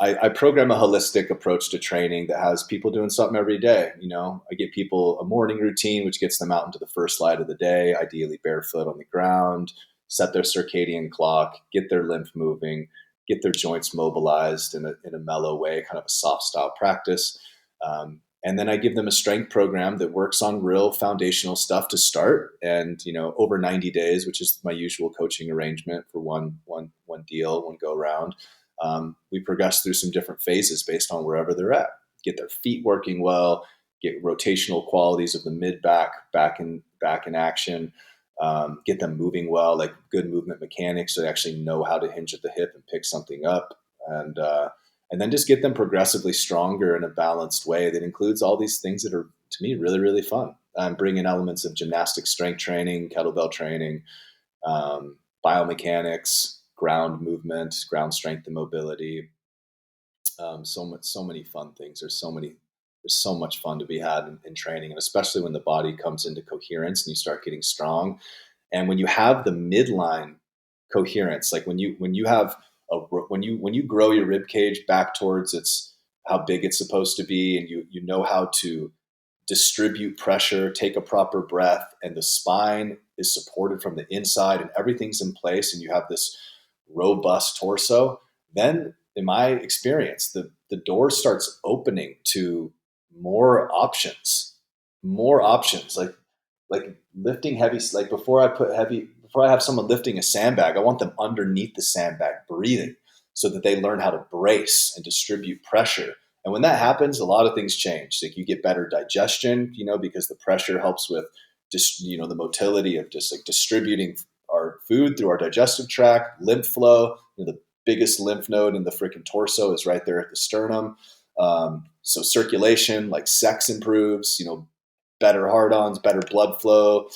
I program a holistic approach to training that has people doing something every day. I get people a morning routine, which gets them out into the first light of the day, ideally barefoot on the ground, set their circadian clock, get their lymph moving, get their joints mobilized in a mellow way, kind of a soft style practice. And then I give them a strength program that works on real foundational stuff to start. And over 90 days, which is my usual coaching arrangement for one deal, one go round, we progress through some different phases based on wherever they're at. Get their feet working well, get rotational qualities of the mid back in action, get them moving well, like good movement mechanics, so they actually know how to hinge at the hip and pick something up, and then just get them progressively stronger in a balanced way that includes all these things that are, to me, really, really fun. Bring in elements of gymnastic strength training, kettlebell training, biomechanics, ground movement, ground strength and mobility. So many fun things. There's so much fun to be had in training, and especially when the body comes into coherence and you start getting strong. And when you have the midline coherence, like when you have when you grow your rib cage back towards its how big it's supposed to be, and you know how to distribute pressure, take a proper breath, and the spine is supported from the inside and everything's in place, and you have this robust torso, then in my experience, the door starts opening to more options, like lifting heavy, like before I have someone lifting a sandbag, I want them underneath the sandbag breathing so that they learn how to brace and distribute pressure. And when that happens, a lot of things change. Like you get better digestion, because the pressure helps with just, the motility of just like distributing our food through our digestive tract, lymph flow. The biggest lymph node in the freaking torso is right there at the sternum. So circulation, like sex improves, better hard-ons, better blood flow,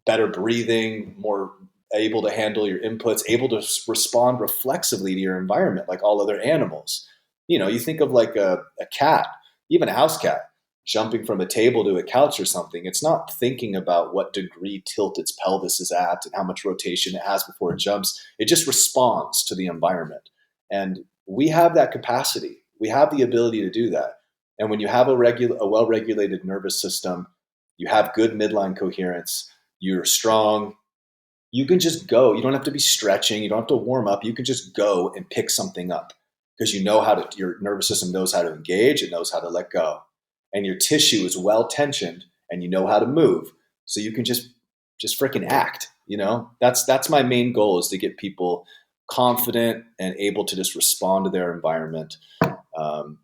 better breathing, more able to handle your inputs, able to respond reflexively to your environment like all other animals. You think of like a cat, even a house cat, jumping from a table to a couch or something. It's not thinking about what degree tilt its pelvis is at and how much rotation it has before it jumps. It just responds to the environment. And we have that capacity. We have the ability to do that. And when you have a well-regulated nervous system, you have good midline coherence, you're strong, you can just go. You don't have to be stretching. You don't have to warm up. You can just go and pick something up because your nervous system knows how to engage. It knows how to let go. And your tissue is well tensioned and you know how to move. So you can just freaking act, That's my main goal, is to get people confident and able to just respond to their environment,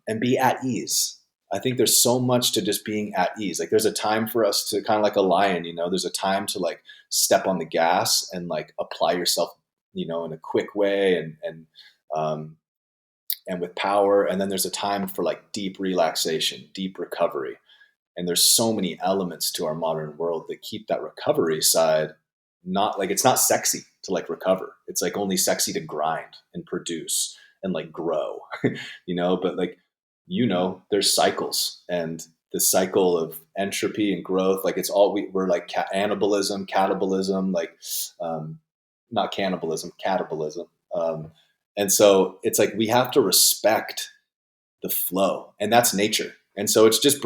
and be at ease. I think there's so much to just being at ease. Like there's a time for us to kind of like a lion, there's a time to like step on the gas and like apply yourself, in a quick way and with power. And then there's a time for like deep relaxation, deep recovery. And there's so many elements to our modern world that keep that recovery side not like, it's not sexy to like recover. It's like only sexy to grind and produce and like grow, but like, there's cycles, and the cycle of entropy and growth, like it's all we're like cannibalism, catabolism, like not cannibalism, catabolism. And so it's like we have to respect the flow, and that's nature. And so it's just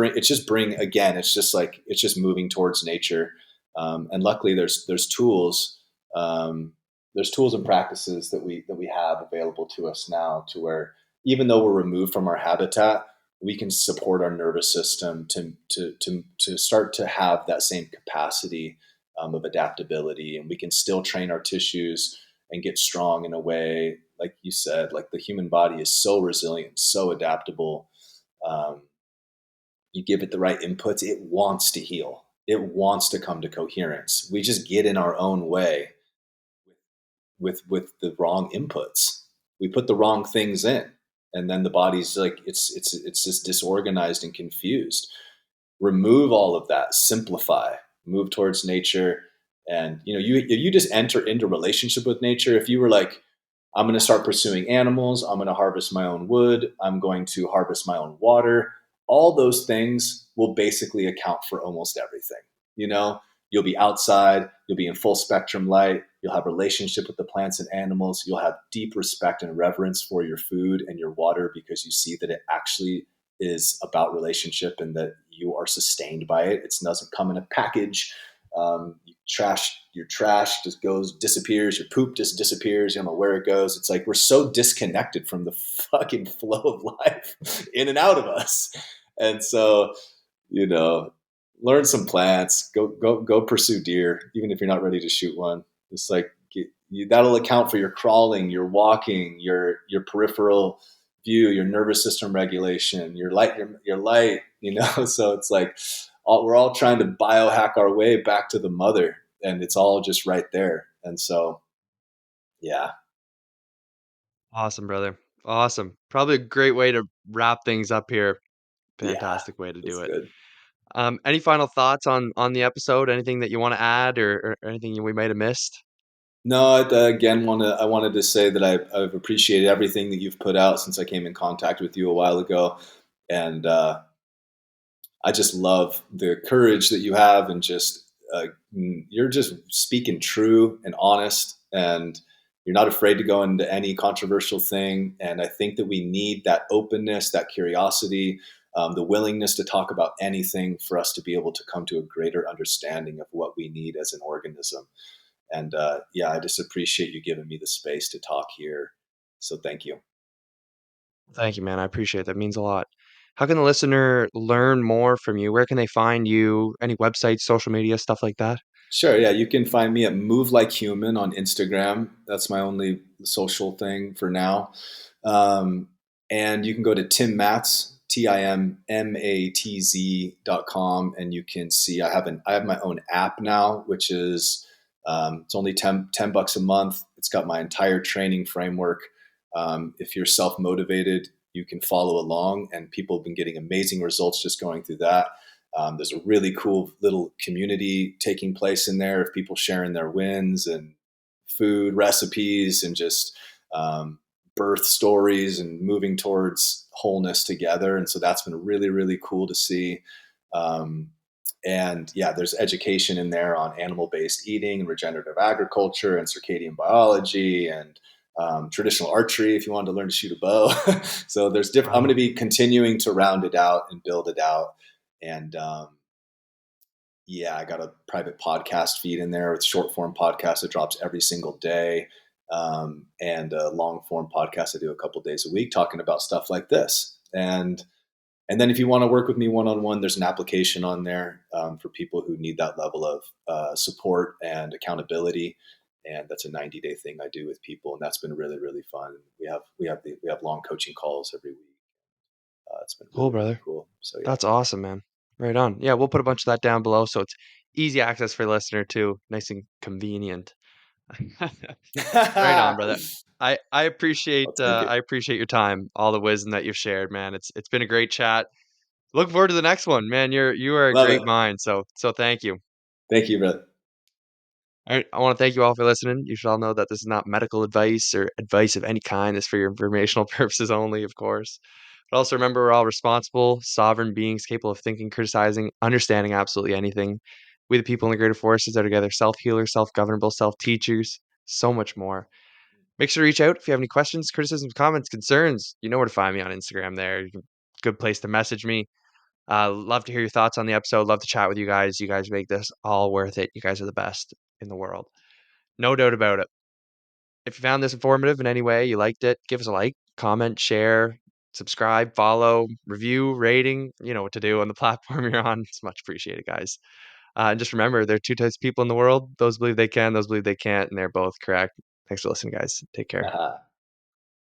moving towards nature. And luckily there's tools, there's tools and practices that we have available to us now, to where even though we're removed from our habitat, we can support our nervous system to start to have that same capacity of adaptability, and we can still train our tissues and get strong in a way, like you said, like the human body is so resilient, so adaptable. You give it the right inputs, it wants to heal. It wants to come to coherence. We just get in our own way with the wrong inputs. We put the wrong things in, and then the body's like it's just disorganized and confused. Remove all of that, simplify, move towards nature, and you just enter into relationship with nature. If you were like, I'm going to start pursuing animals, I'm going to harvest my own wood, I'm going to harvest my own water, all those things will basically account for almost everything. You'll be outside, you'll be in full spectrum light, you'll have relationship with the plants and animals, you'll have deep respect and reverence for your food and your water, because you see that it actually is about relationship and that you are sustained by it. It doesn't come in a package. Your trash just disappears, your poop just disappears, you don't know where it goes. It's like we're so disconnected from the fucking flow of life in and out of us. And so, learn some plants, go pursue deer, even if you're not ready to shoot one. It's like that'll account for your crawling, your walking, your peripheral view, your nervous system regulation, your light, so it's like we're all trying to biohack our way back to the mother, and it's all just right there. And so, yeah, Awesome, brother. Awesome. Probably a great way to wrap things up here. yeah, Fantastic way to that's do it. good. Any final thoughts on the episode? Anything that you want to add, or anything we might have missed? No, again, I wanted to say that I've appreciated everything that you've put out since I came in contact with you a while ago, and I just love the courage that you have, and just you're just speaking true and honest, and you're not afraid to go into any controversial thing. And I think that we need that openness, that curiosity, the willingness to talk about anything for us to be able to come to a greater understanding of what we need as an organism. And yeah, I just appreciate you giving me the space to talk here. So thank you. Thank you, man. I appreciate that. Means a lot. How can the listener learn more from you? Where can they find you? Any websites, social media, stuff like that? Sure. Yeah. You can find me at Move Like Human on Instagram. That's my only social thing for now. Um, and you can go to Tim Matz, TIMMATZ.com, and you can see I have my own app now, which is it's only ten bucks a month. It's got my entire training framework. If you're self motivated, you can follow along, and people have been getting amazing results just going through that. There's a really cool little community taking place in there of people sharing their wins and food recipes, and just birth stories, and moving towards wholeness together. And so that's been really, really cool to see. Um, and yeah, there's education in there on animal based eating and regenerative agriculture and circadian biology, and traditional archery if you wanted to learn to shoot a bow. So there's different. I'm going to Wow. be continuing to round it out and build it out. And yeah, I got a private podcast feed in there with short form podcast that drops every single day, and a long form podcast I do a couple days a week talking about stuff like this. And then if you want to work with me one on one, there's an application on there for people who need that level of support and accountability. And that's a 90-day thing I do with people, and that's been really, really fun. We have long coaching calls every week. It's been Cool, really, really brother. cool. So yeah. That's awesome, man. Right on. Yeah, we'll put a bunch of that down below so it's easy access for the listener too. Nice and convenient. Right on, brother. Well, thank you. I appreciate your time, all the wisdom that you've shared, man. It's been a great chat. Looking forward to the next one, man. You are a Love great it. mind, so thank you. Thank you, brother. All right, I want to thank you all for listening. You should all know that this is not medical advice or advice of any kind. It's for your informational purposes only, of course. But also remember, we're all responsible, sovereign beings capable of thinking, criticizing, understanding absolutely anything. We, the people in the greater forces, are together self healers, self governable, self teachers, so much more. Make sure to reach out if you have any questions, criticisms, comments, concerns. You know where to find me on Instagram there. Good place to message me. Love to hear your thoughts on the episode. Love to chat with you guys. You guys make this all worth it. You guys are the best in the world. No doubt about it. If you found this informative in any way, you liked it, give us a like, comment, share, subscribe, follow, review, rating. You know what to do on the platform you're on. It's much appreciated, guys. And just remember, there are two types of people in the world: those believe they can, those believe they can't, and they're both correct. Thanks for listening, guys. Take care.